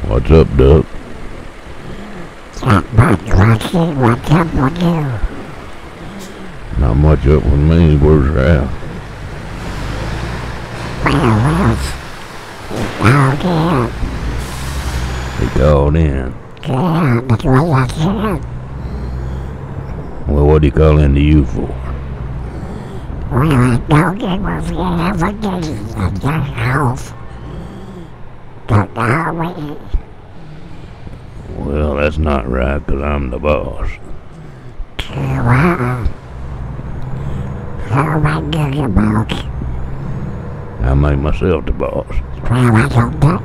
What's up, Duck? Not much, Rocky. What's up with you? Not much up with me. Where's Ralph? Well, he called in. He called in. Yeah, that's what I said. Well, what'd he call into you for? Well, I told him was gonna have a day at your house. But now we... Well, that's not right, 'cause I'm the boss. Well, so what do you about? I make myself the boss. Well, I don't that,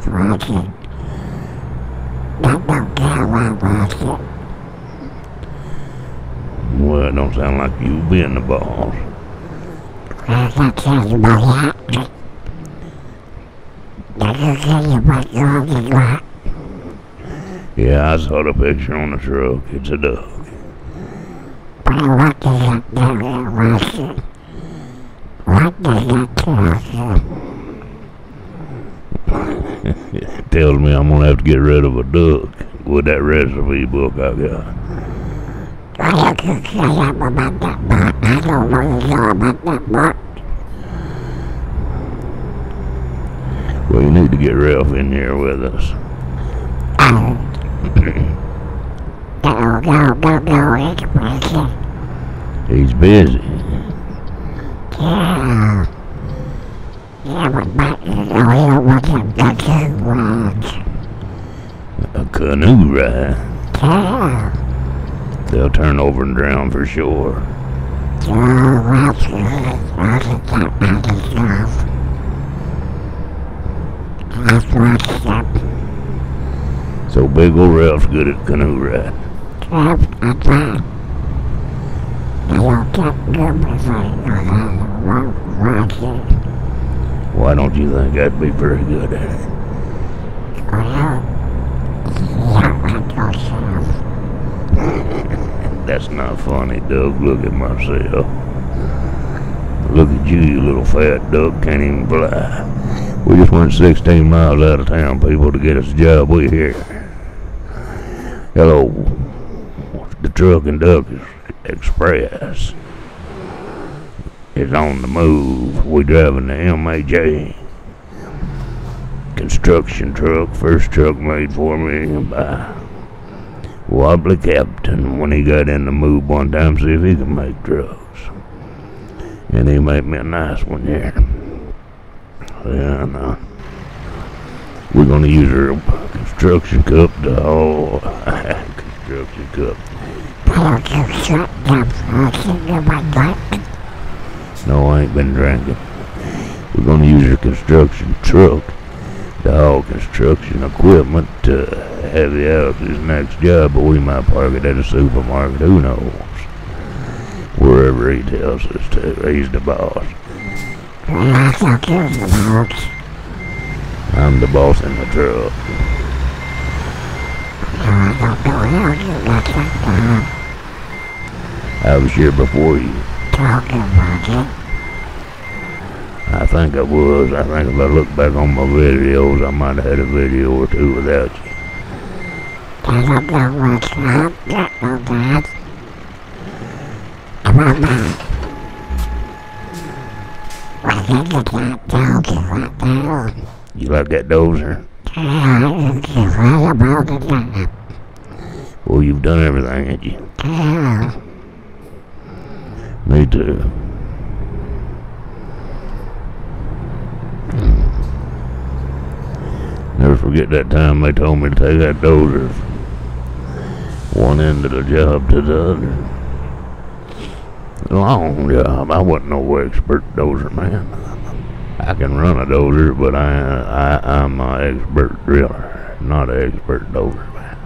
Rocky. That don't care what, Rocky. Well, it don't sound like you being the boss. Well, that's how you know that. Did you see what you're on the rock? Yeah, I saw the picture on the truck. It's a duck. Well, what does that tell you, Rocky? What does that tell you? It tells me I'm gonna have to get rid of a duck with that recipe book I got. Well, you can say I'm about that book. I don't really know about that book. Well, you need to get Ralph in here with us. No, it's busy. He's busy. Yeah. Yeah, but you know, he wasn't the two words. A canoe ride. Yeah. They'll turn over and drown for sure. Oh, that's good. Wasn't that bad enough? That's what's up. So big ol' Ralph's good at canoe ride. That's right. I don't get good with Rocky. Why don't you think I'd be pretty good at it? Well, yeah, like yourself. That's not funny, Doug. Look at myself. Look at you, you little fat duck, can't even fly. We just went 16 miles out of town, people, to get us a job. We here. Hello. The Truck and Duck Express is on the move. We driving the MHA construction truck. First truck made for me by Wobbly Captain when he got in the move one time, see if he can make trucks. And he made me a nice one here. Yeah, no. We're gonna use our construction cup to haul construction cup. No, I ain't been drinking. We're gonna use our construction truck to haul construction equipment to heavy out his next job, but we might park it at a supermarket, who knows? Wherever he tells us to, he's the boss. I'm the boss in the truck. I was here before you. I think I was. I think if I look back on my videos, I might have had a video or two without you. You like that dozer? Well, you've done everything, ain't you? Me too. Never forget that time they told me to take that dozer from one end of the job to the other. Long job. I wasn't no expert dozer man. I can run a dozer, but I'm an expert driller, not an expert dozer man.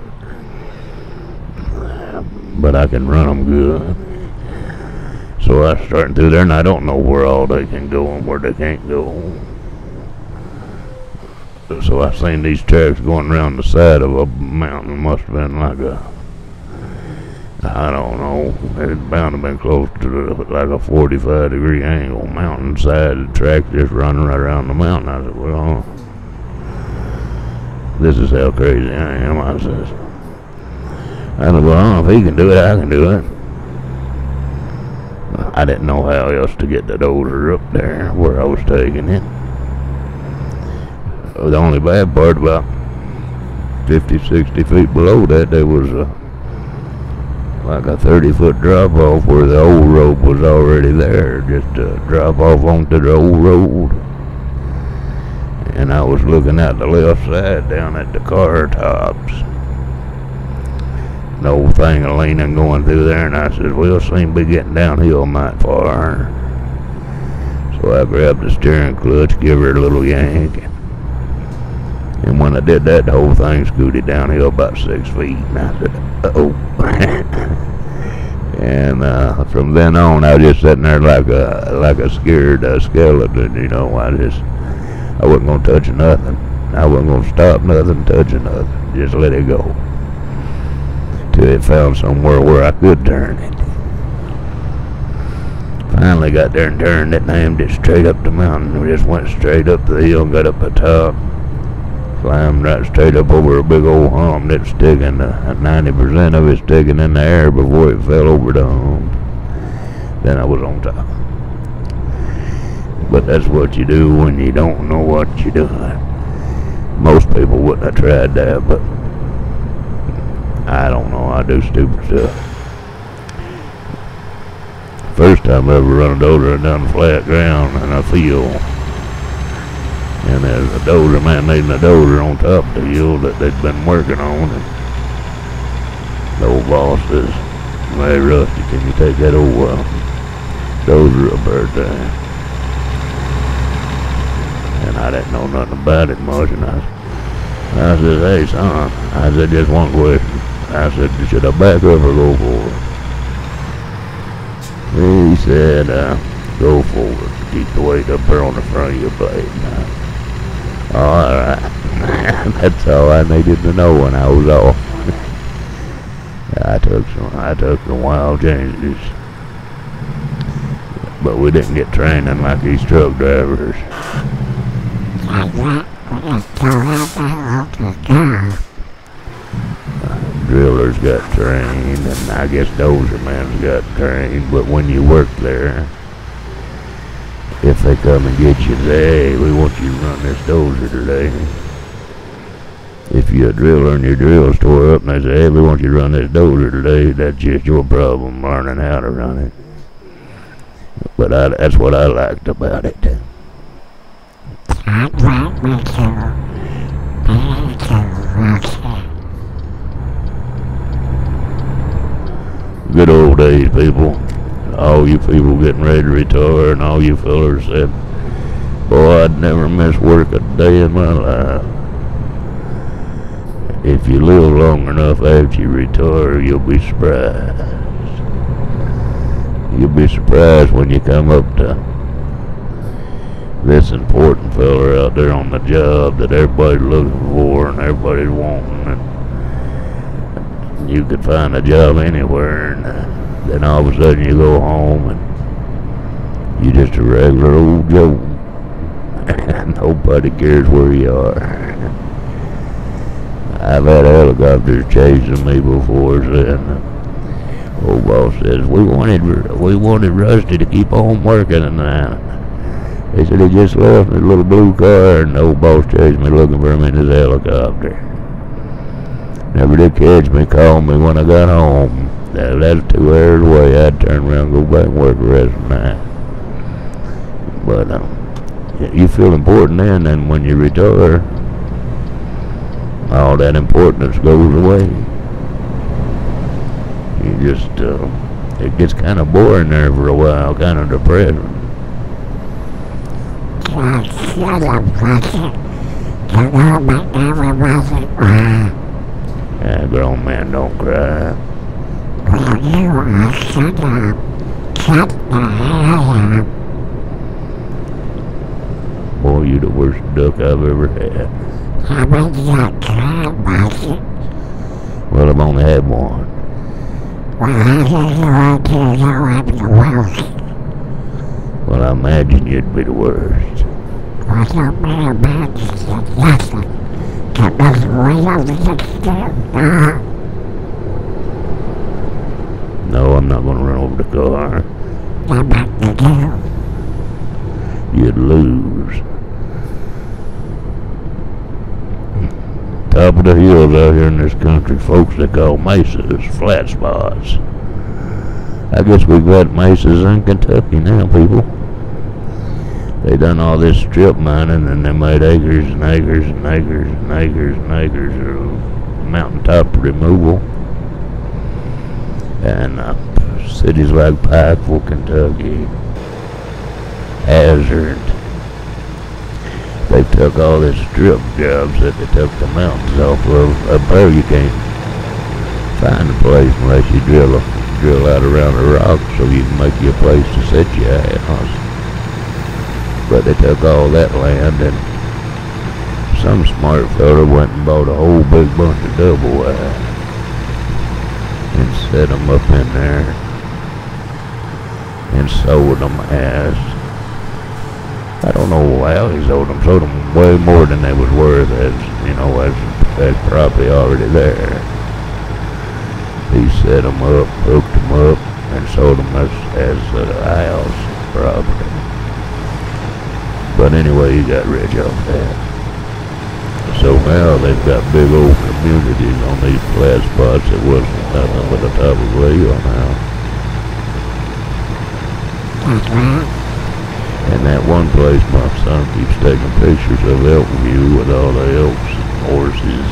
But I can run them good. So I was starting through there, and I don't know where all they can go and where they can't go. So I seen these tracks going around the side of a mountain. Must have been like I don't know, it's bound to have been close to like a 45-degree angle mountainside. The track just running right around the mountain. I said, well, This is how crazy I am, I says. I said, well, I don't know if he can do it, I can do it. I didn't know how else to get the dozer up there where I was taking it. The only bad part, about 50, 60 feet below that, there was like a 30-foot drop off where the old rope was already there, just to drop off onto the old road. And I was looking at the left side down at the car tops. The old thing of leaning going through there, and I said, we'll seem to be getting downhill might far. So I grabbed the steering clutch, give her a little yank, and when I did that, the whole thing scooted downhill about 6 feet. And I said, uh-oh. And from then on, I was just sitting there like a scared skeleton, you know. I wasn't going to touch nothing. I wasn't going to stop nothing, touching nothing. Just let it go. Till it found somewhere where I could turn it. Finally got there and turned it and aimed it straight up the mountain. We just went straight up the hill and got up the top. Climbed right straight up over a big old hump that's sticking, 90% of it sticking in the air before it fell over the hump. Then I was on top. But that's what you do when you don't know what you're doing. Most people wouldn't have tried that, but I don't know, I do stupid stuff. First time I ever run a dozer down the flat ground in a field. And there's a dozer man leading a dozer on top of the hill that they'd been working on. And the old boss says, "Hey Rusty, can you take that old dozer up there?" And I didn't know nothing about it much, and I said, "Hey son," I said, "just one question." I said, "Should I back up or go forward?" He said, "Go forward. Keep the weight up there on the front of your blade." Alright. That's all I needed to know when I was off. I took some wild changes. But we didn't get training like these truck drivers. Drillers got trained, and I guess dozer man's got trained, but when you work there, if they come and get you and say, "Hey, we want you to run this dozer today." If you're a driller and your drill's tore up and they say, "Hey, we want you to run this dozer today," that's just your problem learning how to run it. But that's what I liked about it. I'd like me to Good old days, people. All you people getting ready to retire, and all you fellers said, "Boy, I'd never miss work a day in my life." If you live long enough after you retire, you'll be surprised. You'll be surprised when you come up to this important feller out there on the job that everybody's looking for and everybody's wanting. And you could find a job anywhere, and then all of a sudden you go home and you're just a regular old Joe. Nobody cares where you are. I've had helicopters chasing me before, and old boss says, we wanted Rusty to keep on working, and he said he just left in his little blue car, and the old boss chased me looking for him in his helicopter. Never did catch me, called me when I got home. That's 2 hours away. I'd turn around and go back and work the rest of the night. But you feel important then, and when you retire, all that importance goes away. You just, it gets kind of boring there for a while, kind of depressing. Yeah, grown man don't cry. Well, you are shut up. Shut the hell up. Boy, you the worst duck I've ever had. How many you got tried, Buster? Well, I've only had one. Well, how do you want to know I'm the worst? Well, I imagine you'd be the worst. Well, don't be imagine nothing. Kept us way over the strip. No, I'm not gonna run over the car. Come back to do. You'd lose. Top of the hills out here in this country, folks, they call mesas flat spots. I guess we've got mesas in Kentucky now, people. They done all this strip mining and they made acres and acres and acres and acres and acres of mountaintop removal. And cities like Pikeville, Kentucky, Hazard, they took all this strip jobs that they took the mountains off of. Up there you can't find a place unless you drill out around the rock so you can make you a place to set your house. But they took all that land and some smart fella went and bought a whole big bunch of double wide and set them up in there and sold them as, I don't know how he sold them way more than they was worth as property already there. He set them up, hooked them up, and sold them as house property. But anyway, he got rich off that. So now they've got big old communities on these flat spots that wasn't nothing but the top of a hill now. And that one place my son keeps taking pictures of Elk View with all the elks and horses.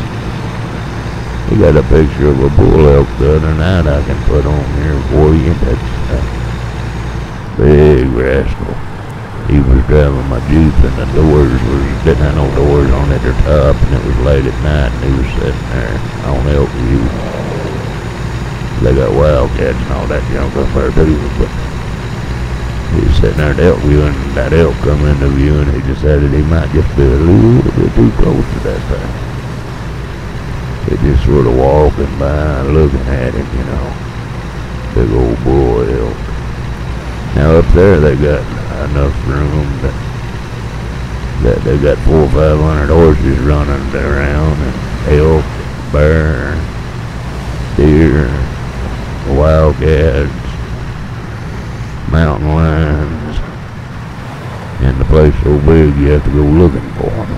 He got a picture of a bull elk the other night I can put on here for you. That's a big rascal. He was driving my Jeep and the doors didn't have no doors on at the top and it was late at night and he was sitting there on Elk View. They got wildcats and all that junk up there too, but he was sitting there at Elk View and that elk come into view and he decided he might just be a little bit too close to that thing. He just sort of walking by looking at him, you know. Big old bull elk. Now up there they got enough room that they got 400 or 500 horses running around and elk, bear, deer, wildcats, mountain lions, and the place so big you have to go looking for them.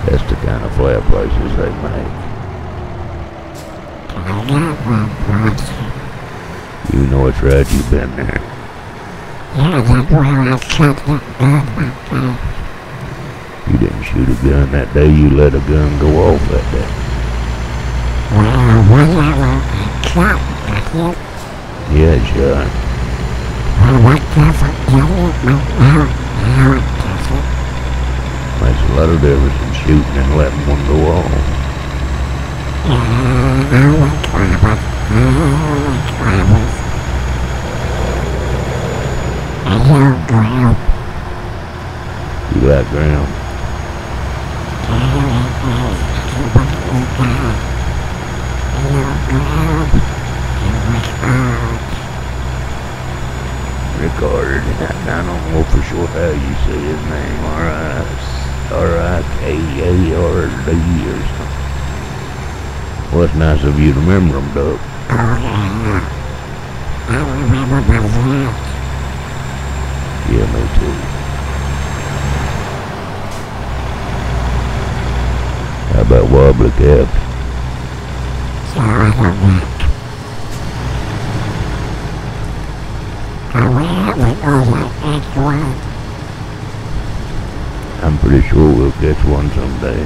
That's the kind of flat places they make. You know it's right, you've been there. Yeah, that's where I shot that gun that day. You didn't shoot a gun that day, you let a gun go off that day. Well, whatever, I shot, that's it. Yeah, it shot. Well, what doesn't kill it, but now it doesn't. Makes a lot of difference in shooting and letting one go off. Yeah, I like rabbits. I love ground. You like ground? Ricard. I don't know for sure how you say his name. R-I-K-A-R-D or something. Well, it's nice of you to remember him, Doug. Oh, yeah. I remember my dad. Yeah, me too. How about Wobbly Cap? So I don't know. Where we go like next one? I'm pretty sure we'll catch one someday.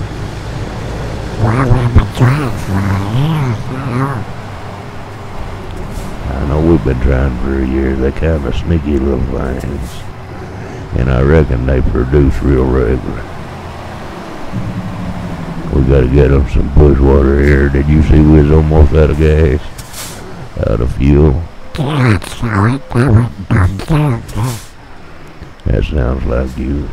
Well, we've been trying for years now. I know we've been trying for a year. They're kind of sneaky little things. And I reckon they produce real regular. We gotta get them some bush water here. Did you see we was almost out of gas? Out of fuel? Yeah, so it never comes down to. That sounds like you.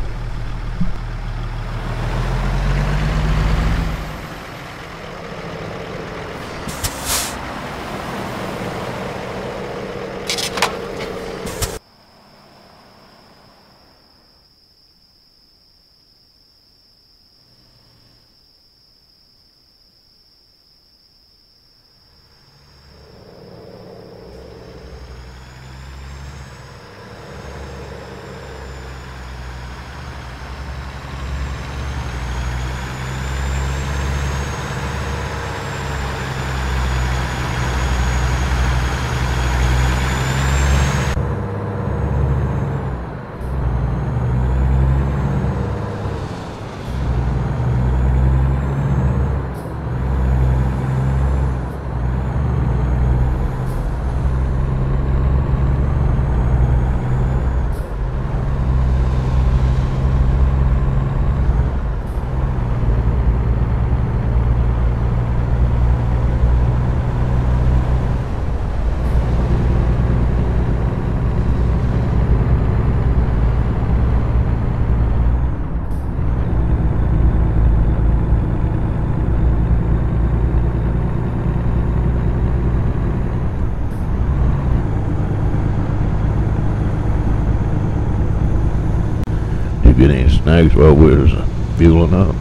snacks while we was fueling up.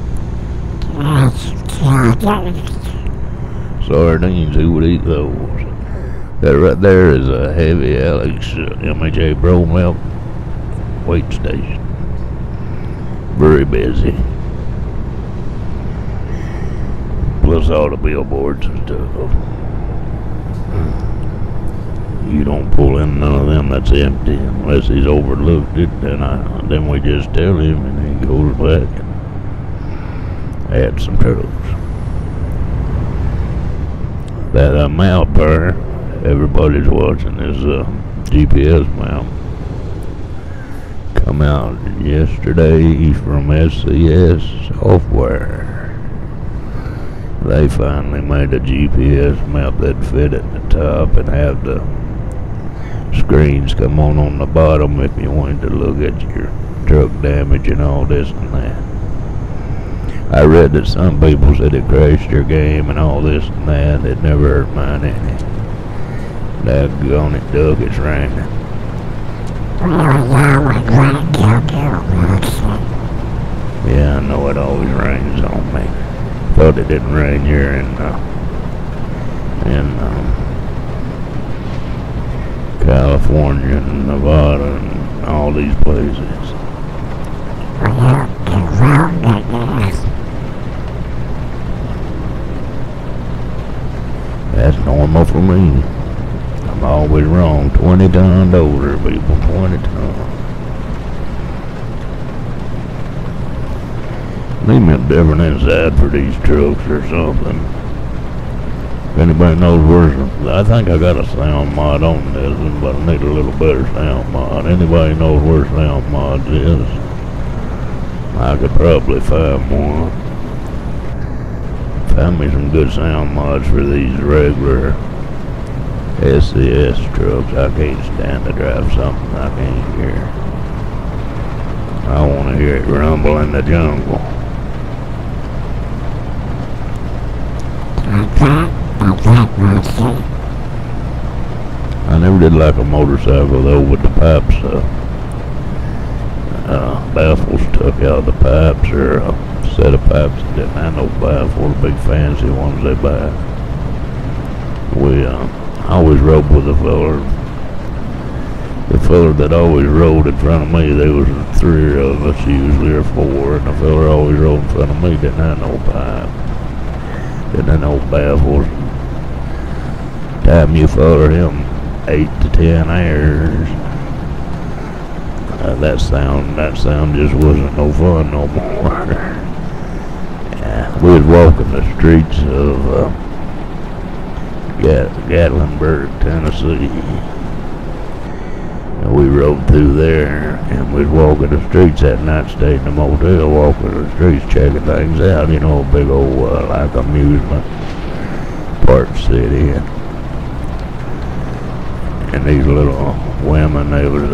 Sardines, who would eat those? That right there is a Heavy Alex MHApro milk weight station. Very busy. Plus all the billboards and stuff. You don't pull in none of them, that's empty unless he's overlooked it. Then we just tell him and he goes back and adds some trucks. That map there, everybody's watching this GPS map. Come out yesterday from SCS software. They finally made a GPS map that fit at the top and have the screens come on the bottom if you wanted to look at your truck damage and all this and that. I read that some people said it crashed their game and all this and that. It never hurt mine any. Daggone it, Doug, it's raining. Yeah, I know it always rains on me. Thought it didn't rain here in California and Nevada and all these places. That's normal for me. I'm always wrong. 20 tons older, people. 20 tons. Need me a different inside for these trucks or something. If anybody knows where, I think I got a sound mod on this one, but I need a little better sound mod. Anybody knows where sound mods is? I could probably find one. Find me some good sound mods for these regular SCS trucks. I can't stand to drive something I can't hear. I want to hear it rumble in the jungle. I never did like a motorcycle though with the pipes, baffles stuck out of the pipes, or a set of pipes that didn't have no baffles, big fancy ones they buy. We always rode with a feller. The feller that always rode in front of me, there was 3 of us usually, or 4, and the feller always rode in front of me didn't have no pipe, didn't have no baffles. Time you follow him 8 to 10 hours, that sound just wasn't no fun no more. We was walking the streets of Gatlinburg, Tennessee. And we rode through there, and we was walking the streets that night, stayed in the motel, walking the streets, checking things out, you know, a big old, like amusement park city. And these little women, they was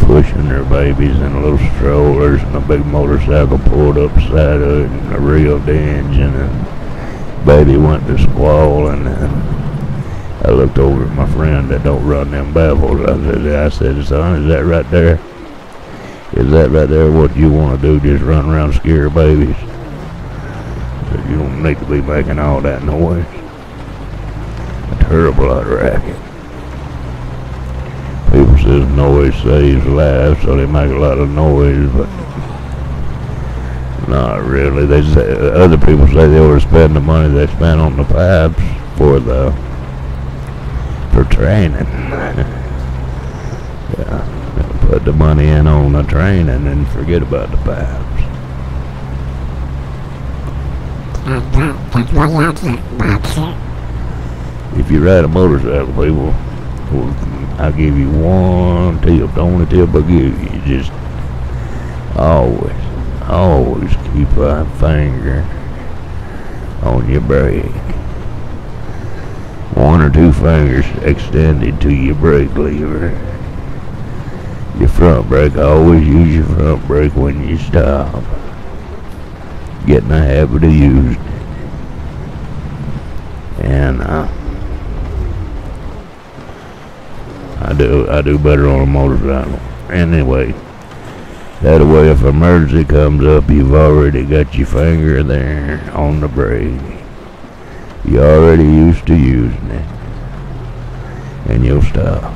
pushing their babies in little strollers, and a big motorcycle pulled up beside of it and revved the engine, and baby went to squall. And I looked over at my friend that don't run them baffles. I said, son, is that right there? Is that right there what you want to do, just run around and scare babies? I said, you don't need to be making all that noise. A terrible lot of racket. People says noise saves lives, so they make a lot of noise, but not really. They say, other people say they overspend the money they spend on the pipes for training. Yeah, put the money in on the training and forget about the pipes. If you ride a motorcycle, people, I'll give you one tip, the only tip I'll give you. Just always keep a finger on your brake. 1 or 2 fingers extended to your brake lever. Your front brake, always use your front brake when you stop. Get in the habit of using it. And I do better on a motorcycle. Anyway, That way if emergency comes up, you've already got your finger there on the brake. You're already used to using it. And you'll stop.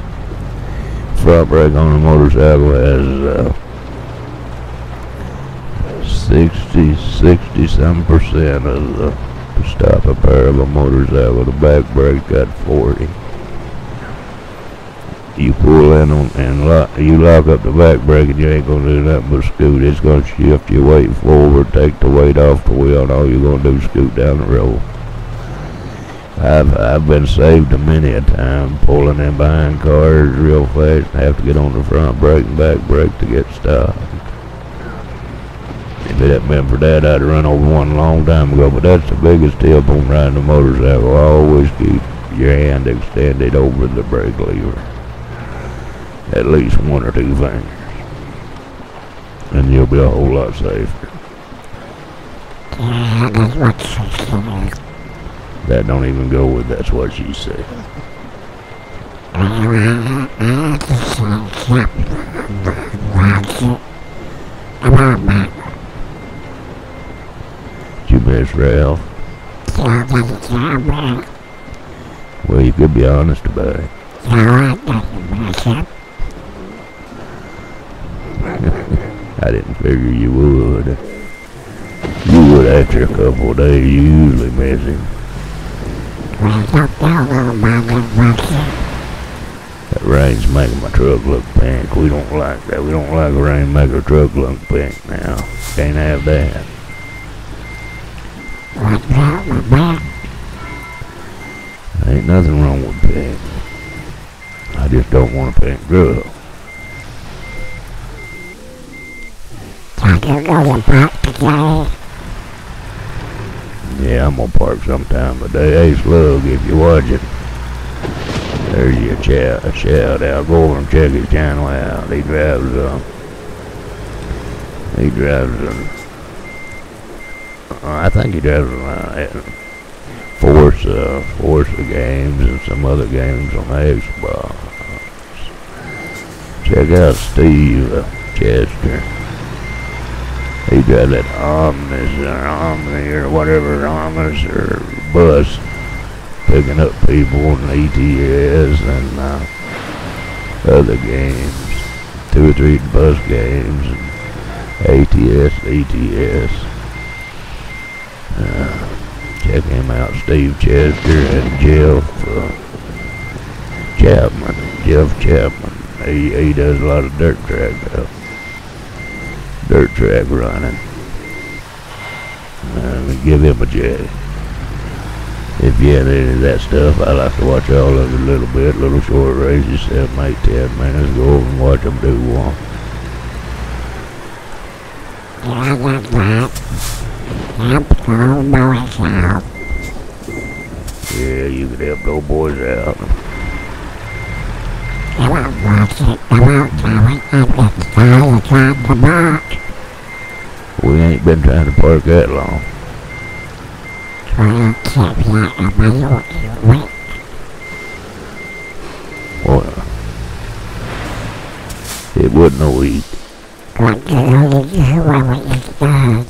Front brake on the motorcycle has 60-some% of the stopping power of a motorcycle. The back brake got 40. You pull in on and you lock up the back brake and you ain't gonna do nothing but scoot. It's gonna shift your weight forward, take the weight off the wheel, and all you're gonna do is scoot down the road. I've been saved a many a time pulling in behind cars real fast and have to get on the front brake and back brake to get stopped. If it hadn't been for that, I'd run over one a long time ago. But that's the biggest tip on riding a motorcycle. Always keep your hand extended over the brake lever. At least 1 or 2 fingers. And you'll be a whole lot safer. Yeah, that's what she said. That don't even go with that's what she said. I had to say something about it. About that. Did you miss Ralph? Yeah. Well, you could be honest about it. No, I didn't miss it. I didn't figure you would. You would after a couple of days. You usually miss him. Well, don't know about it, was it? That rain's making my truck look pink. We don't like that. We don't like rain make our truck look pink now. Can't have that. What's wrong with that? Ain't nothing wrong with pink. I just don't want a pink truck. Can you go to park today? Yeah, I'm gonna park sometime today. Hey, Slug, if you're watching, there's your shout out. Go over and check his channel out. He drives I think he drives Forza games and some other games on the Xbox. Check out Steve Chester. He drives that Omni or whatever, Omnis or bus, picking up people in ATS and other games, 2 or 3 bus games, and ATS. Check him out, Steve Chester and Jeff Chapman. He does a lot of dirt track running. Give him a check. If you had any of that stuff, I like to watch all of it a little bit, little short races, 7, 8, 10 minutes, go over and watch them do one. Yeah, that's right. Help those boys out. Yeah, you could help those boys out. I won't watch it. I won't do it. I'm just tired of trying to park. We ain't been trying to park that long. Well, keep that in my week. Well, it wasn't a week. What do you do when we get done?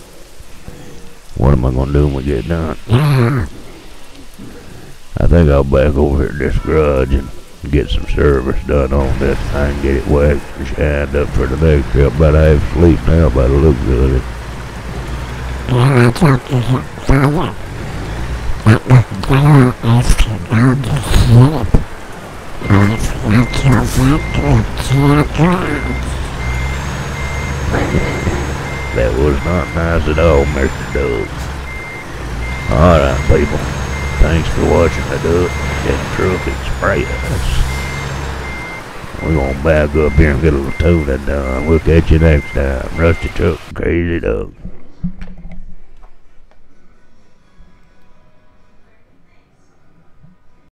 What am I gonna do when we get done? Yeah. I think I'll back over here to this garage and get some service done on this thing, get it waxed and shined up for the next trip. But I have sleep now, but it'll look good. Yeah, I talked to him further. That little girl is to go to sleep. Well, it's not your back to drive. That was not nice at all, Mr. Doug. Alright, people. Thanks for watching the Doug and Truck Express. We're gonna back up here and get a little tuning done. We'll catch you next time. Rusty Truck, Crazy Doug.